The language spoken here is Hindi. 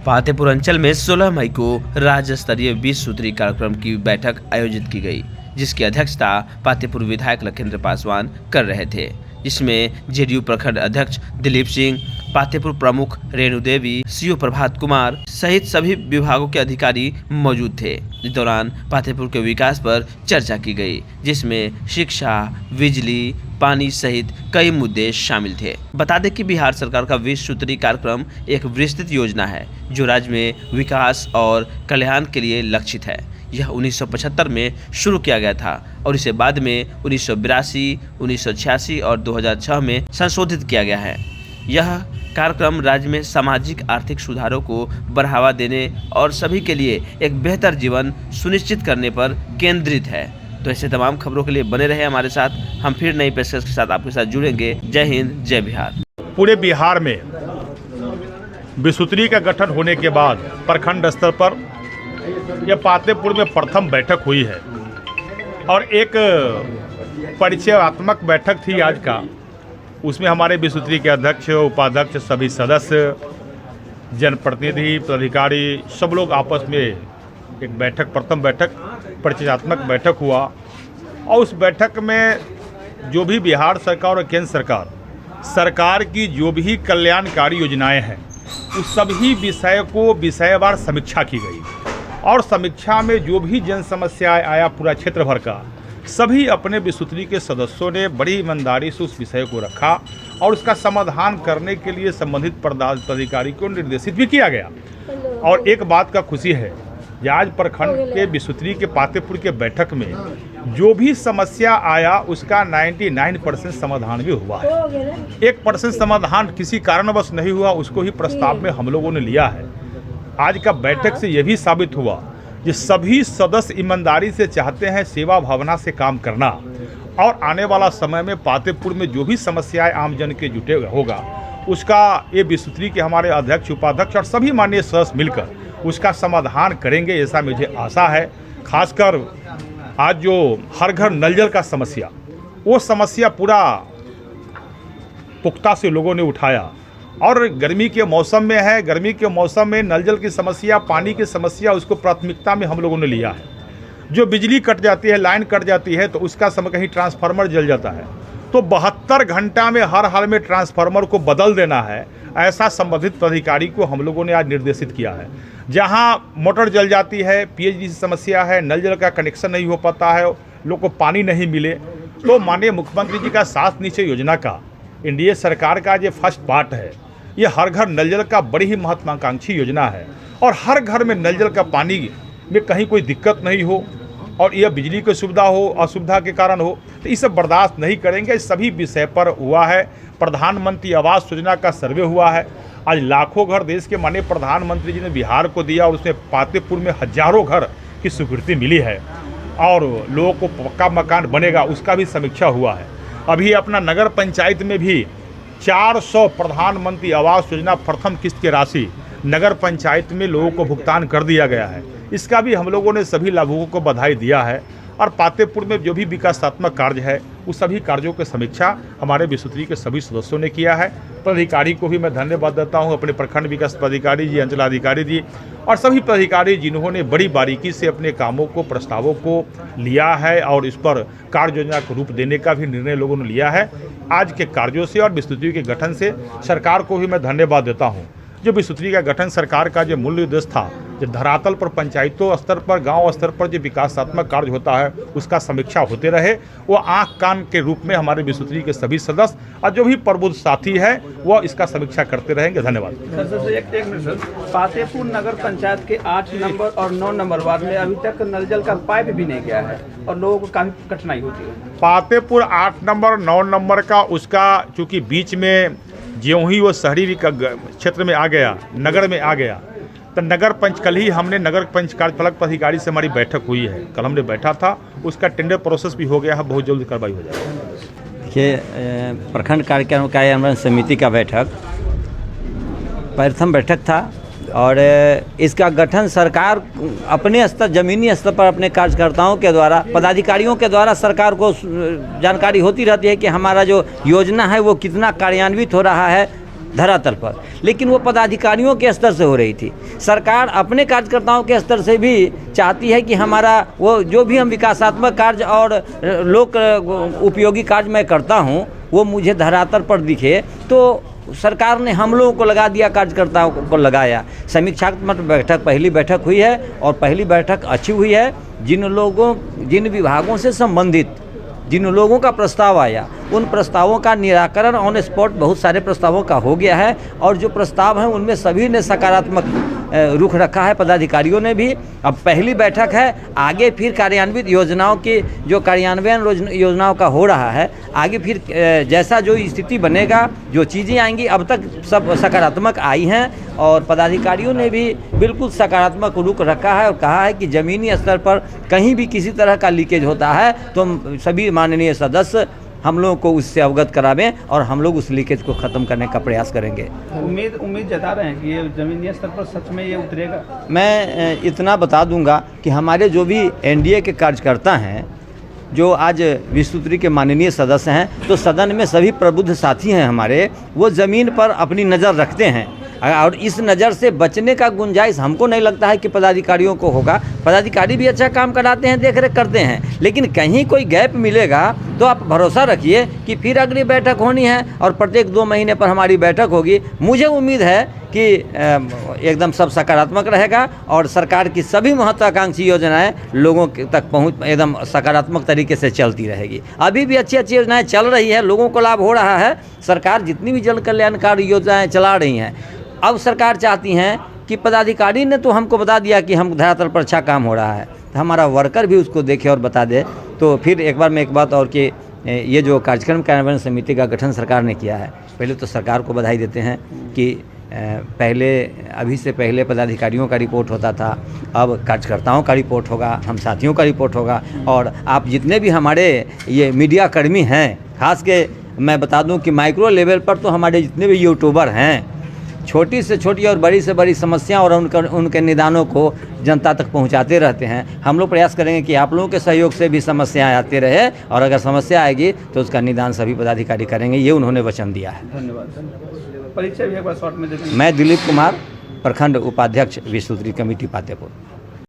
पातेपुर अंचल में 16 मई को राज्य स्तरीय 20 सूत्री कार्यक्रम की बैठक आयोजित की गई, जिसकी अध्यक्षता पातेपुर विधायक लखिंद्र पासवान कर रहे थे, जिसमें जेडीयू प्रखंड अध्यक्ष दिलीप सिंह, पातेपुर प्रमुख रेणु देवी, सीओ प्रभात कुमार सहित सभी विभागों के अधिकारी मौजूद थे। इस दौरान पातेपुर के विकास पर चर्चा की गई, जिसमें शिक्षा, बिजली, पानी सहित कई मुद्दे शामिल थे। बता दें कि बिहार सरकार का 20 सूत्री कार्यक्रम एक विस्तृत योजना है जो राज्य में विकास और कल्याण के लिए लक्षित है। यह 1975 में शुरू किया गया था और इसे बाद में 1982, 1986 और 2006 में संशोधित किया गया है। यह कार्यक्रम राज्य में सामाजिक आर्थिक सुधारों को बढ़ावा देने और सभी के लिए एक बेहतर जीवन सुनिश्चित करने पर केंद्रित है। तो ऐसे तमाम खबरों के लिए बने रहे हमारे साथ। हम फिर नई पेशकश के साथ आपके साथ जुड़ेंगे। जय हिंद, जय बिहार। पूरे बिहार में विसूत्री का गठन होने के बाद प्रखंड स्तर पर यह पातेपुर में प्रथम बैठक हुई है और एक परिचयात्मक बैठक थी आज का। उसमें हमारे विसूत्री के अध्यक्ष, उपाध्यक्ष, सभी सदस्य, जनप्रतिनिधि, पदाधिकारी सब लोग आपस में एक बैठक, प्रथम बैठक, परिचयात्मक बैठक हुआ और उस बैठक में जो भी बिहार सरकार और केंद्र सरकार की जो भी कल्याणकारी योजनाएं हैं उस सभी विषय को विषयवार समीक्षा की गई और समीक्षा में जो भी जन समस्याएं आया पूरा क्षेत्र भर का, सभी अपने विसूत्री के सदस्यों ने बड़ी ईमानदारी से उस विषय को रखा और उसका समाधान करने के लिए संबंधित पदाधिकारी को निर्देशित भी किया गया। और एक बात का खुशी है कि आज प्रखंड के विसूत्री के पातेपुर के बैठक में जो भी समस्या आया उसका 99% समाधान भी हुआ है। 1% समाधान किसी कारणवश नहीं हुआ, उसको ही प्रस्ताव में हम लोगों ने लिया है। आज का बैठक से यह भी साबित हुआ कि सभी सदस्य ईमानदारी से चाहते हैं सेवा भावना से काम करना और आने वाला समय में पातेपुर में जो भी समस्याएं आमजन के जुटे होगा उसका ये विसूत्री के हमारे अध्यक्ष, उपाध्यक्ष और सभी माननीय सदस्य मिलकर उसका समाधान करेंगे, ऐसा मुझे आशा है। खासकर आज जो हर घर नल जल का समस्या, वो समस्या पूरा पुख्ता से लोगों ने उठाया और गर्मी के मौसम में है, गर्मी के मौसम में नल जल की समस्या, पानी की समस्या, उसको प्राथमिकता में हम लोगों ने लिया है। जो बिजली कट जाती है, लाइन कट जाती है तो उसका समय कहीं ट्रांसफार्मर जल जाता है तो 72 घंटा में हर हाल में ट्रांसफार्मर को बदल देना है, ऐसा संबंधित अधिकारी को हम लोगों ने आज निर्देशित किया है। जहाँ मोटर जल जाती है, पीएचडी समस्या है, नल जल का कनेक्शन नहीं हो पाता है, लोग को पानी नहीं मिले, तो माननीय मुख्यमंत्री जी का सात नीचे योजना का एनडीए सरकार का जो फर्स्ट पार्ट है, ये हर घर नल जल का बड़ी ही महत्वाकांक्षी योजना है और हर घर में नल जल का पानी में कहीं कोई दिक्कत नहीं हो और यह बिजली की सुविधा हो, असुविधा के कारण हो, तो इसे बर्दाश्त नहीं करेंगे। इस सभी विषय पर हुआ है। प्रधानमंत्री आवास योजना का सर्वे हुआ है। आज लाखों घर देश के माननीय प्रधानमंत्री जी ने बिहार को दिया और उसमें पातेपुर में हजारों घर की स्वीकृति मिली है और लोगों को पक्का मकान बनेगा, उसका भी समीक्षा हुआ है। अभी अपना नगर पंचायत में भी 400 प्रधानमंत्री आवास योजना प्रथम किस्त की राशि नगर पंचायत में लोगों को भुगतान कर दिया गया है। इसका भी हम लोगों ने सभी लाभुकों को बधाई दिया है और पातेपुर में जो भी विकासात्मक कार्य है उस सभी कार्यों की समीक्षा हमारे विसूत्री के सभी सदस्यों ने किया है। पदाधिकारी को भी मैं धन्यवाद देता हूं, अपने प्रखंड विकास पदाधिकारी जी, अंचलाधिकारी जी और सभी पदाधिकारी जिन्होंने बड़ी बारीकी से अपने कामों को, प्रस्तावों को लिया है और इस पर कार्य योजना को रूप देने का भी निर्णय लोगों ने लिया है। आज के कार्यों से और विसूत्री के गठन से सरकार को भी मैं धन्यवाद देता हूँ। जो विसूत्री का गठन सरकार का जो मूल्य उद्देश्य था, जो धरातल पर पंचायतों स्तर पर, गांव स्तर पर जो विकासात्मक कार्य होता है उसका समीक्षा होते रहे, वो आंख कान के रूप में हमारे विसूत्री के सभी सदस्य और जो भी प्रबुद्ध साथी है वो इसका समीक्षा करते रहेंगे। धन्यवाद। एक मिनट सर, पातेपुर नगर पंचायत के 8 नंबर और 9 नंबर वार्ड में अभी तक नल जल का पाइप भी नहीं गया है और लोगों को काफी कठिनाई होती है। पातेपुर 8 नंबर 9 नंबर का उसका चूँकि बीच में ज्यों ही वो शहरी क्षेत्र में आ गया, नगर में आ गया, तो नगर पंच कल ही हमने नगर पंच कार्यपालक पदाधिकारी से हमारी बैठक हुई है, कल हमने बैठा था, उसका टेंडर प्रोसेस भी हो गया है, बहुत जल्द कार्रवाई हो जाएगी। देखिए, प्रखंड कार्यक्रम कार्यान्वयन समिति का बैठक प्रथम बैठक था और इसका गठन सरकार अपने स्तर, ज़मीनी स्तर पर अपने कार्यकर्ताओं के द्वारा, पदाधिकारियों के द्वारा सरकार को जानकारी होती रहती है कि हमारा जो योजना है वो कितना कार्यान्वित हो रहा है धरातल पर, लेकिन वो पदाधिकारियों के स्तर से हो रही थी। सरकार अपने कार्यकर्ताओं के स्तर से भी चाहती है कि हमारा वो जो भी हम विकासात्मक कार्य और लोक उपयोगी कार्य मैं करता हूँ वो मुझे धरातल पर दिखे। तो सरकार ने हम लोगों को लगा दिया, कार्यकर्ताओं को लगाया। समीक्षात्मक बैठक पहली बैठक हुई है और पहली बैठक अच्छी हुई है। जिन विभागों से संबंधित जिन लोगों का प्रस्ताव आया उन प्रस्तावों का निराकरण ऑन स्पॉट बहुत सारे प्रस्तावों का हो गया है और जो प्रस्ताव हैं उनमें सभी ने सकारात्मक रुख रखा है, पदाधिकारियों ने भी। अब पहली बैठक है, आगे फिर कार्यान्वित योजनाओं की जो कार्यान्वयन योजनाओं का हो रहा है, आगे फिर जैसा जो स्थिति बनेगा, जो चीज़ें आएंगी, अब तक सब सकारात्मक आई हैं और पदाधिकारियों ने भी बिल्कुल सकारात्मक रुख रखा है और कहा है कि ज़मीनी स्तर पर कहीं भी किसी तरह का लीकेज होता है तो सभी माननीय सदस्य हम लोगों को उससे अवगत करावें और हम लोग उस लीकेज को ख़त्म करने का प्रयास करेंगे। उम्मीद जता रहे हैं कि ये ज़मीनी स्तर पर सच में ये उतरेगा। मैं इतना बता दूंगा कि हमारे जो भी एनडीए के कार्यकर्ता हैं, जो आज विश्वसूत्री के माननीय सदस्य हैं, तो सदन में सभी प्रबुद्ध साथी हैं हमारे, वो ज़मीन पर अपनी नज़र रखते हैं और इस नज़र से बचने का गुंजाइश हमको नहीं लगता है कि पदाधिकारियों को होगा। पदाधिकारी भी अच्छा काम कराते हैं, देख रेख करते हैं, लेकिन कहीं कोई गैप मिलेगा तो आप भरोसा रखिए कि फिर अगली बैठक होनी है और प्रत्येक 2 महीने पर हमारी बैठक होगी। मुझे उम्मीद है कि एकदम सब सकारात्मक रहेगा और सरकार की सभी महत्वाकांक्षी योजनाएं लोगों तक पहुंच एकदम सकारात्मक तरीके से चलती रहेगी। अभी भी अच्छी अच्छी योजनाएं चल रही है, लोगों को लाभ हो रहा है। सरकार जितनी भी जन कल्याणकारी योजनाएं चला रही हैं, अब सरकार चाहती हैं कि पदाधिकारी ने तो हमको बता दिया कि हम धरातल पर अच्छा काम हो रहा है, तो हमारा वर्कर भी उसको देखे और बता दे। तो फिर एक बार मैं एक बात और कि ये जो कार्यक्रम कार्यान्वयन समिति का गठन सरकार ने किया है, पहले तो सरकार को बधाई देते हैं कि अभी से पहले पदाधिकारियों का रिपोर्ट होता था, अब कार्यकर्ताओं का रिपोर्ट होगा, हम साथियों का रिपोर्ट होगा। और आप जितने भी हमारे ये मीडिया कर्मी हैं, खास के मैं बता दूं कि माइक्रो लेवल पर तो हमारे जितने भी यूट्यूबर हैं, छोटी से छोटी और बड़ी से बड़ी समस्या और उनके निदानों को जनता तक पहुंचाते रहते हैं। हम लोग प्रयास करेंगे कि आप लोगों के सहयोग से भी समस्याएं आती रहे और अगर समस्या आएगी तो उसका निदान सभी पदाधिकारी करेंगे, ये उन्होंने वचन दिया है। धन्यवाद। परिचय भी एक बार शॉर्ट में देते हैं। मैं दिलीप कुमार, प्रखंड उपाध्यक्ष विश्वसूत्री कमेटी पातेपुर।